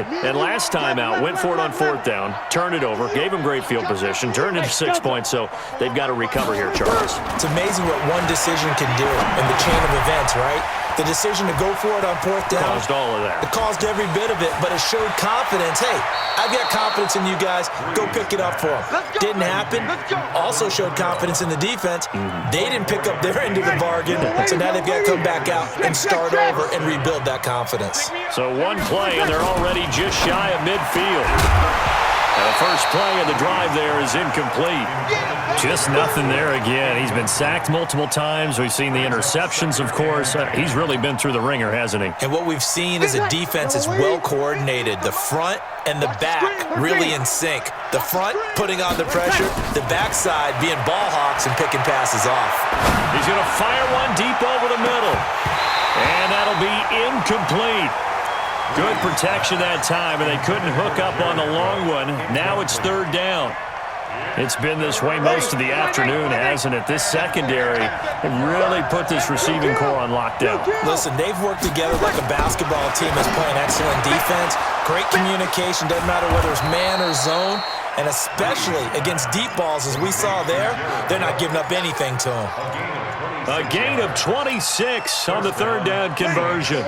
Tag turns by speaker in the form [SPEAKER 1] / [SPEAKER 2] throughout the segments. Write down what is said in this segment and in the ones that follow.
[SPEAKER 1] And last time out, went for it on fourth down, turned it over, gave them great field position, turned it to 6 points, so they've got to recover here, Charles.
[SPEAKER 2] It's amazing what one decision can do in the chain of events, right? The decision to go for it on fourth down.
[SPEAKER 1] Caused all of that.
[SPEAKER 2] It caused every bit of it, but it showed confidence. Hey, I've got confidence in you guys. Go pick it up for them. Didn't happen. Also showed confidence in the defense. They didn't pick up their end of the bargain, so now they've got to come back out and start over and rebuild that confidence.
[SPEAKER 1] So one play, and they're already just shy of midfield. And the first play of the drive there is incomplete. Just nothing there again. He's been sacked multiple times. We've seen the interceptions, of course. He's really been through the ringer, hasn't he?
[SPEAKER 2] And what we've seen is a defense that's well coordinated. The front and the back really in sync. The front putting on the pressure, the backside being ball hawks and picking passes off.
[SPEAKER 1] He's going to fire one deep over the middle. And that'll be incomplete. Good protection that time, and they couldn't hook up on the long one. Now it's third down. It's been this way most of the afternoon, hasn't it? This secondary really put this receiving core on lockdown.
[SPEAKER 2] Listen, they've worked together like a basketball team that's playing excellent defense. Great communication, doesn't matter whether it's man or zone. And especially against deep balls, as we saw there, they're not giving up anything to them.
[SPEAKER 1] A gain of 26 on the third down conversion.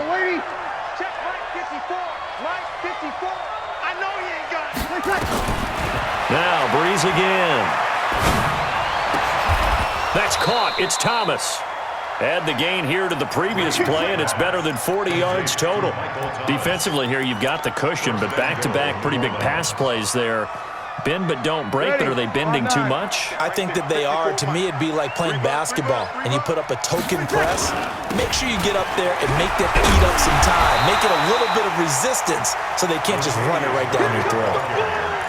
[SPEAKER 1] Now, Breeze again. That's caught. It's Thomas. Add the gain here to the previous play, and it's better than 40 yards total. Defensively here, you've got the cushion, but back-to-back pretty big pass plays there. Bend but don't break, but are they bending too much?
[SPEAKER 2] I think that they are. To me, it'd be like playing basketball, and you put up a token press. Make sure you get up there and make them eat up some time. Make it a little bit of resistance so they can't just run it right down your throat.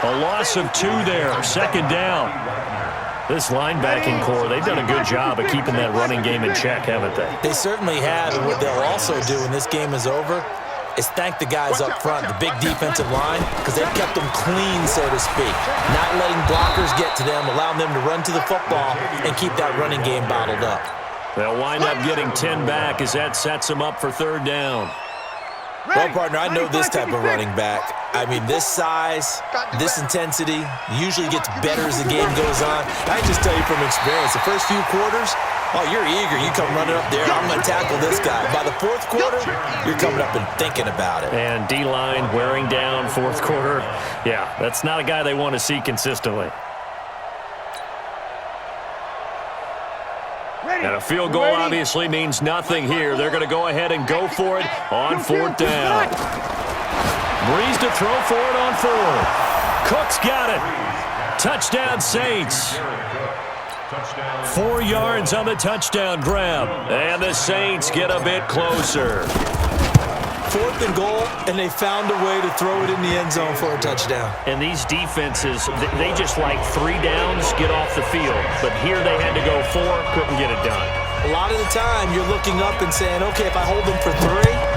[SPEAKER 1] A loss of 2 there, second down. This linebacking core, they've done a good job of keeping that running game in check, haven't they?
[SPEAKER 2] They certainly have, and what they'll also do when this game is over is thank the guys up front, the big defensive line, because they've kept them clean, so to speak. Not letting blockers get to them, allowing them to run to the football and keep that running game bottled up.
[SPEAKER 1] They'll wind up getting 10 back as that sets them up for third down.
[SPEAKER 2] Well, partner, I know this type of running back. I mean, this size, this intensity usually gets better as the game goes on. I can just tell you from experience, the first few quarters, oh, you're eager. You come running up there, I'm going to tackle this guy. By the fourth quarter, you're coming up and thinking about it.
[SPEAKER 1] And D-line wearing down fourth quarter. Yeah, that's not a guy they want to see consistently. And a field goal obviously means nothing here. They're going to go ahead and go for it on fourth down. Breeze to throw for it on fourth. Cook's got it. Touchdown, Saints. 4 yards on the touchdown grab. And the Saints get a bit closer.
[SPEAKER 2] Fourth and goal, and they found a way to throw it in the end zone for a touchdown.
[SPEAKER 1] And these defenses, they just like 3 downs, get off the field. But here they had to go 4, couldn't get it done.
[SPEAKER 2] A lot of the time, you're looking up and saying, okay, if I hold them for 3,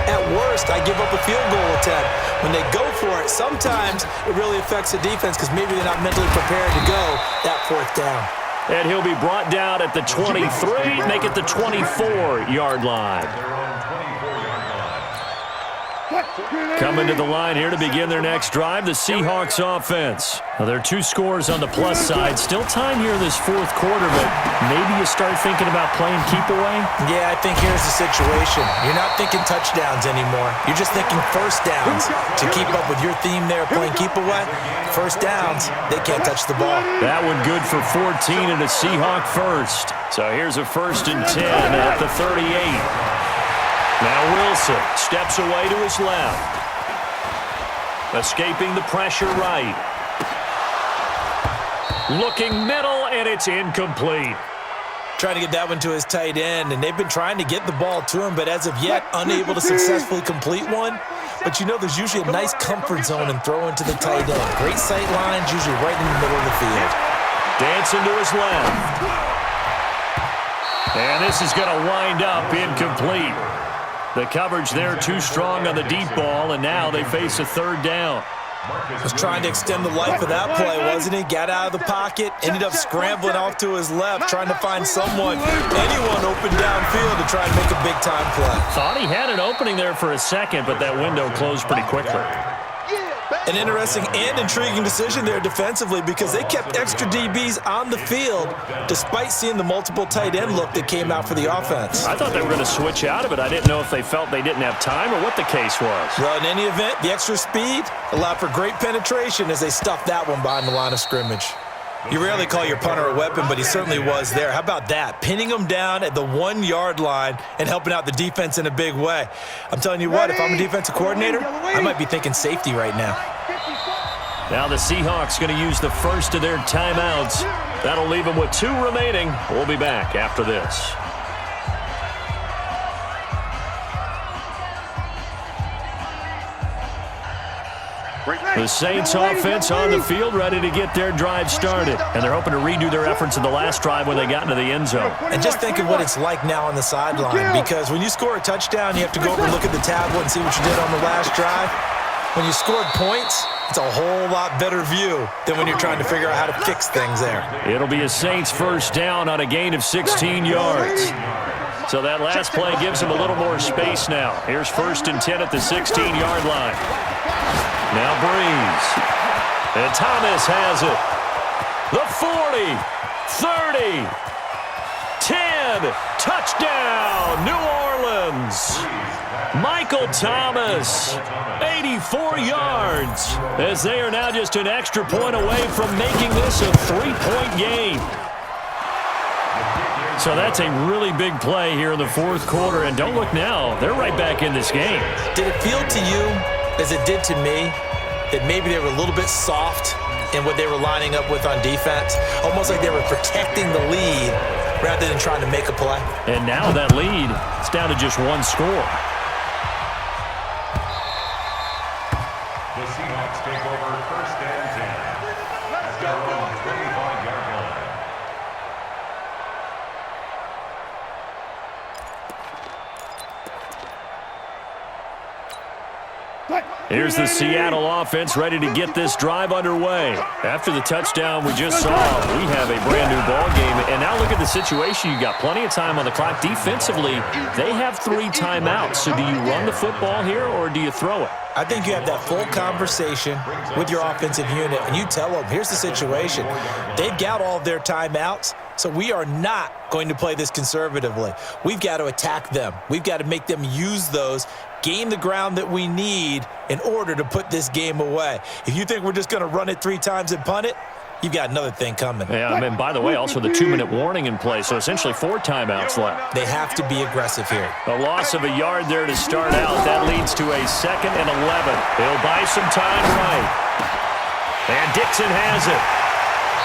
[SPEAKER 2] at worst, I give up a field goal attempt. When they go for it, sometimes it really affects the defense because maybe they're not mentally prepared to go that fourth down.
[SPEAKER 1] And he'll be brought down at the 23, make it the 24-yard line. Coming to the line here to begin their next drive, the Seahawks offense. Now, there are 2 scores on the plus side. Still time here in this fourth quarter, but maybe you start thinking about playing keep away?
[SPEAKER 2] Yeah, I think here's the situation. You're not thinking touchdowns anymore. You're just thinking first downs. To keep up with your theme there, playing keep away, first downs, they can't touch the ball.
[SPEAKER 1] That one good for 14 and a Seahawk first. So here's a 1st and 10 at the 38. Now Wilson steps away to his left. Escaping the pressure right. Looking middle, and it's incomplete.
[SPEAKER 2] Trying to get that one to his tight end, and they've been trying to get the ball to him, but as of yet, unable to successfully complete one. But you know there's usually a nice comfort zone and throw into the tight end. Great sight lines, usually right in the middle of the field.
[SPEAKER 1] Dancing to his left. And this is going to wind up incomplete. The coverage there too strong on the deep ball, and now they face a third down.
[SPEAKER 2] Was trying to extend the life of that play, wasn't he? Got out of the pocket, ended up scrambling off to his left, trying to find anyone open downfield to try and make a big-time play.
[SPEAKER 1] Thought he had an opening there for a second, but that window closed pretty quickly.
[SPEAKER 2] An interesting and intriguing decision there defensively because they kept extra DBs on the field despite seeing the multiple tight end look that came out for the offense.
[SPEAKER 1] I thought they were going to switch out of it. I didn't know if they felt they didn't have time or what the case was.
[SPEAKER 2] Well, in any event, the extra speed allowed for great penetration as they stuffed that one behind the line of scrimmage. You rarely call your punter a weapon, but he certainly was there. How about that? Pinning him down at the 1-yard line and helping out the defense in a big way. I'm telling you what, if I'm a defensive coordinator, I might be thinking safety right now.
[SPEAKER 1] Now the Seahawks going to use the first of their timeouts. That'll leave them with 2 remaining. We'll be back after this. The Saints offense on the field, ready to get their drive started. And they're hoping to redo their efforts in the last drive when they got into the end zone.
[SPEAKER 2] And just think of what it's like now on the sideline, because when you score a touchdown, you have to go over and look at the tablet and see what you did on the last drive. When you scored points, it's a whole lot better view than when you're trying to figure out how to fix things there.
[SPEAKER 1] It'll be a Saints first down on a gain of 16 yards. So that last play gives them a little more space now. Here's 1st and 10 at the 16-yard line. Now Breeze. And Thomas has it. The 40, 30, 10, touchdown, New Orleans. Michael Thomas, 84 yards, as they are now just an extra point away from making this a 3-point game. So that's a really big play here in the 4th quarter, and don't look now, they're right back in this game.
[SPEAKER 2] Did it feel to you, as it did to me, that maybe they were a little bit soft in what they were lining up with on defense? Almost like they were protecting the lead rather than trying to make a play.
[SPEAKER 1] And now that lead is down to just 1 score.
[SPEAKER 3] The Seahawks take over 1st and 10. At their own 25-yard line.
[SPEAKER 1] Here's the Seattle offense ready to get this drive underway. After the touchdown we just saw, we have a brand new ball game. And now look at the situation. You got plenty of time on the clock. Defensively, they have 3 timeouts. So do you run the football here or do you throw it?
[SPEAKER 2] I think you have that full conversation with your offensive unit, and you tell them, here's the situation. They've got all of their timeouts, so we are not going to play this conservatively. We've got to attack them. We've got to make them use those, gain the ground that we need in order to put this game away. If you think we're just going to run it 3 times and punt it, you've got another thing coming.
[SPEAKER 1] Yeah, and by the way, also the 2-minute warning in play, so essentially 4 timeouts left.
[SPEAKER 2] They have to be aggressive here.
[SPEAKER 1] A loss of a yard there to start out. That leads to a 2nd and 11. They'll buy some time right. And Dixon has it.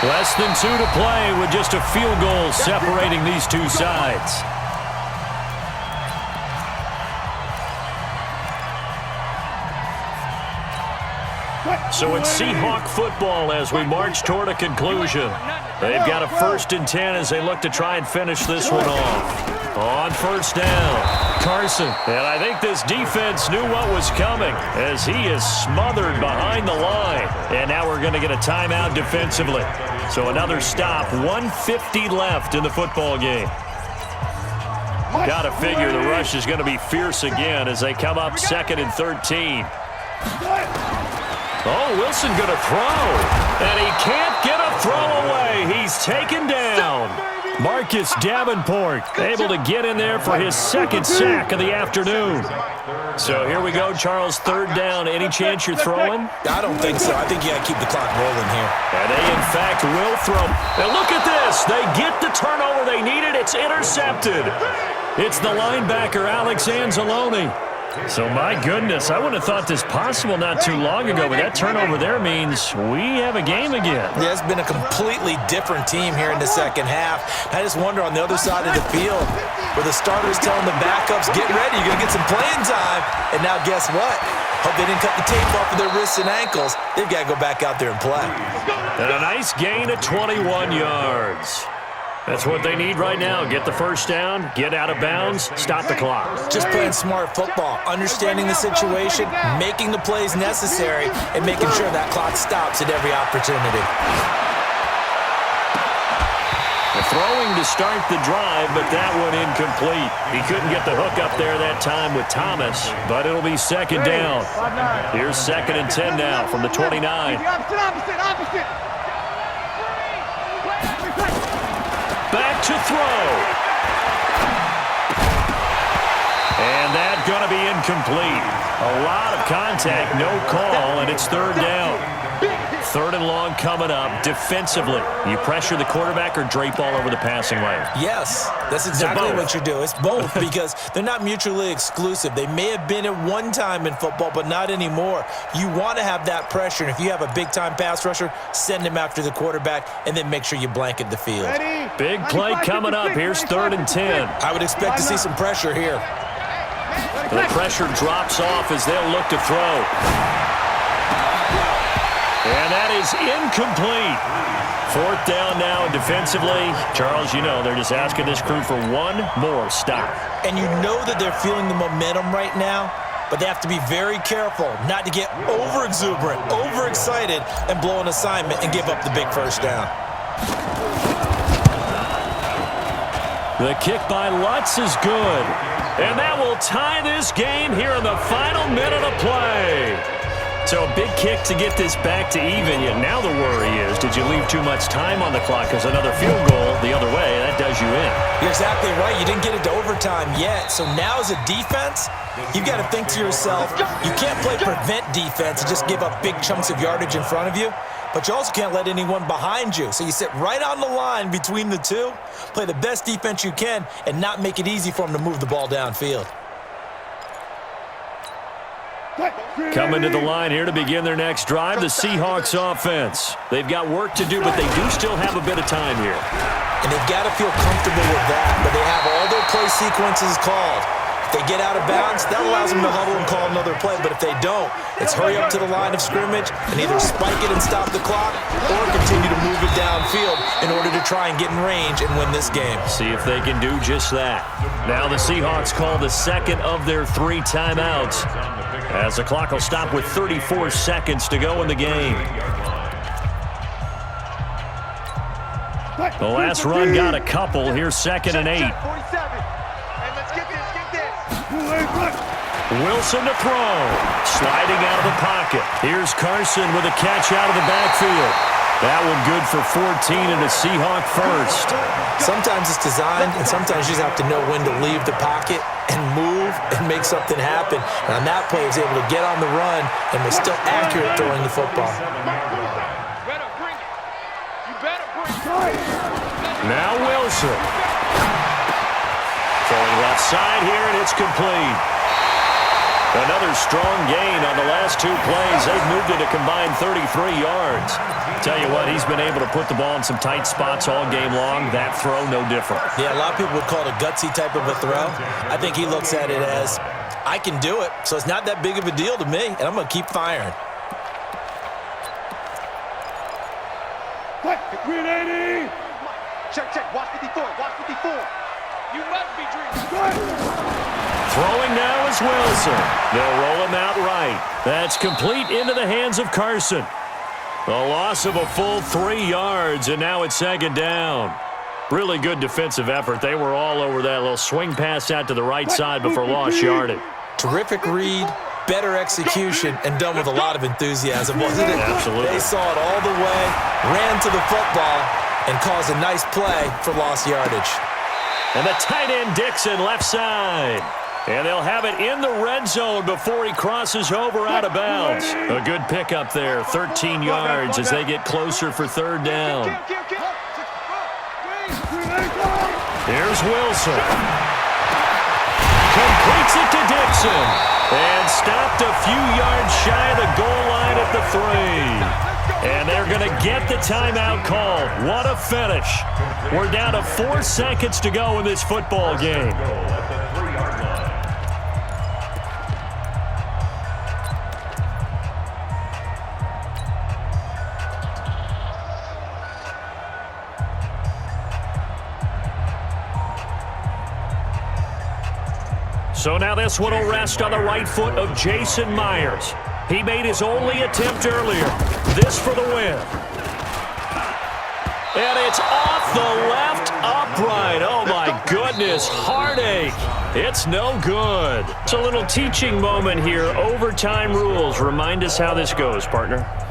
[SPEAKER 1] Less than 2 to play with just a field goal separating these 2 sides. So it's Seahawk football as we march toward a conclusion. They've got a 1st and 10 as they look to try and finish this one off. On 1st down, Carson. And I think this defense knew what was coming as he is smothered behind the line. And now we're going to get a timeout defensively. So another stop, 1:50 left in the football game. Got to figure the rush is going to be fierce again as they come up 2nd and 13. Oh, Wilson going to throw, and he can't get a throw away. He's taken down. Marcus Davenport able to get in there for his 2nd sack of the afternoon. So here we go, Charles, 3rd down. Any chance you're throwing?
[SPEAKER 2] I don't think so. I think you got to keep the clock rolling here.
[SPEAKER 1] And they, in fact, will throw. And look at this. They get the turnover they needed. It's intercepted. It's the linebacker, Alex Anzalone. So, my goodness, I wouldn't have thought this possible not too long ago, but that turnover there means we have a game again.
[SPEAKER 2] Yeah, it's been a completely different team here in the 2nd half. I just wonder on the other side of the field where the starters telling the backups, get ready, you're going to get some playing time. And now guess what? Hope they didn't cut the tape off of their wrists and ankles. They've got to go back out there and play.
[SPEAKER 1] And a nice gain of 21 yards. That's what they need right now. Get the 1st down, get out of bounds, stop the clock.
[SPEAKER 2] Just playing smart football, understanding the situation, making the plays necessary, and making sure that clock stops at every opportunity.
[SPEAKER 1] The Throwing to start the drive, but that one incomplete. He couldn't get the hook up there that time with Thomas, but it'll be second down. Here's 2nd and 10 now from the 29. Back to throw. And that's going to be incomplete. A lot of contact, no call, and it's 3rd down. 3rd and long coming up. Defensively, you pressure the quarterback or drape all over the passing lane?
[SPEAKER 2] Yes, that's exactly what you do. It's both because they're not mutually exclusive. They may have been at one time in football, but not anymore. You want to have that pressure, and if you have a big-time pass rusher, send him after the quarterback, and then make sure you blanket the field.
[SPEAKER 1] Big play coming up. Here's 3rd and 10.
[SPEAKER 2] I would expect to see some pressure here.
[SPEAKER 1] The pressure drops off as they'll look to throw. And that is incomplete. 4th down now defensively. Charles, you know, they're just asking this crew for one more stop.
[SPEAKER 2] And you know that they're feeling the momentum right now, but they have to be very careful not to get over-exuberant, overexcited, and blow an assignment and give up the big 1st down.
[SPEAKER 1] The kick by Lutz is good. And that will tie this game here in the final minute of play. So a big kick to get this back to even. Yet now the worry is, did you leave too much time on the clock? Because another field goal the other way, that does you in.
[SPEAKER 2] You're exactly right. You didn't get it to overtime yet. So now as a defense, you've got to think to yourself, you can't play prevent defense and just give up big chunks of yardage in front of you. But you also can't let anyone behind you. So you sit right on the line between the two, play the best defense you can, and not make it easy for them to move the ball downfield.
[SPEAKER 1] Coming to the line here to begin their next drive, the Seahawks offense. They've got work to do, but they do still have a bit of time here.
[SPEAKER 2] And they've got to feel comfortable with that, but they have all their play sequences called. If they get out of bounds, that allows them to huddle and call another play, but if they don't, it's hurry up to the line of scrimmage and either spike it and stop the clock or continue to move it downfield in order to try and get in range and win this game.
[SPEAKER 1] See if they can do just that. Now the Seahawks call the 2nd of their 3 timeouts, as the clock will stop with 34 seconds to go in the game. The last run got a couple. Here's 2nd and 8. Wilson to throw. Sliding out of the pocket. Here's Carson with a catch out of the backfield. That one good for 14 and a Seahawk first.
[SPEAKER 2] Sometimes it's designed, and sometimes you just have to know when to leave the pocket and move and make something happen. And on that play, he was able to get on the run and was still accurate throwing the football.
[SPEAKER 1] Now Wilson. Throwing left side here, and it's complete. Another strong gain on the last 2 plays. They've moved it a combined 33 yards. Tell you what, he's been able to put the ball in some tight spots all game long. That throw, no different.
[SPEAKER 2] Yeah, a lot of people would call it a gutsy type of a throw. I think he looks at it as, I can do it, so it's not that big of a deal to me, and I'm going to keep firing.
[SPEAKER 4] Green 80! Check. Watch 54. You must be dreaming.
[SPEAKER 1] Throwing now is Wilson. They'll roll him out right. That's complete into the hands of Carson. The loss of a full 3 yards, and now it's 2nd down. Really good defensive effort. They were all over that little swing pass out to the right side before lost yardage.
[SPEAKER 2] Terrific read, better execution, and done with a lot of enthusiasm, wasn't it?
[SPEAKER 1] Absolutely.
[SPEAKER 2] They saw it all the way, ran to the football, and caused a nice play for lost yardage.
[SPEAKER 1] And the tight end Dixon left side. And they'll have it in the red zone before he crosses over out of bounds. A good pickup there, 13 yards as they get closer for 3rd down. Here's Wilson. Completes it to Dixon. And stopped a few yards shy of the goal line at the 3. And they're going to get the timeout called. What a finish. We're down to 4 seconds to go in this football game. So now this one will rest on the right foot of Jason Myers. He made his only attempt earlier. This for the win. And it's off the left upright. Oh, my goodness. Heartache. It's no good. It's a little teaching moment here. Overtime rules. Remind us how this goes, partner.